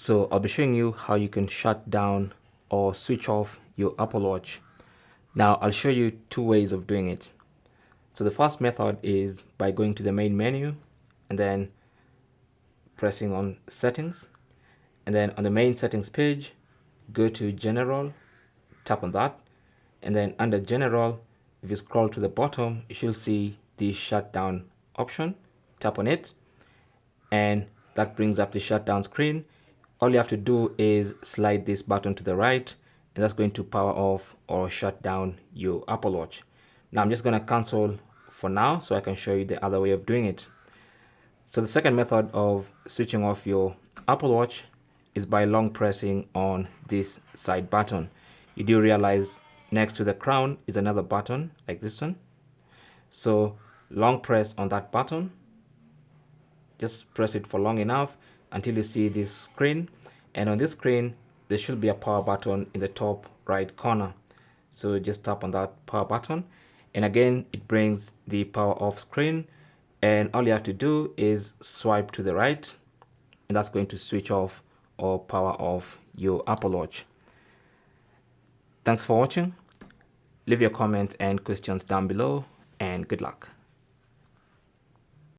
So I'll be showing you how you can shut down or switch off your Apple Watch. Now I'll show you two ways of doing it. So the first method is by going to the main menu and then pressing on settings, and then on the main settings page go to general, tap on that, and then under general, if you scroll to the bottom, you should see the shutdown option. Tap on it and that brings up the shutdown screen. All you have to do is slide this button to the right, and that's going to power off or shut down your Apple Watch. Now I'm just going to cancel for now so I can show you the other way of doing it. So the second method of switching off your Apple Watch is by long pressing on this side button. You do realize next to the crown is another button like this one. So long press on that button. Just press it for long enough until you see this screen, and on this screen there should be a power button in the top right corner. So just tap on that power button, and again it brings the power off screen, and all you have to do is swipe to the right, and that's going to switch off or power off your Apple Watch. Thanks for watching. Leave your comment and questions down below, and good luck.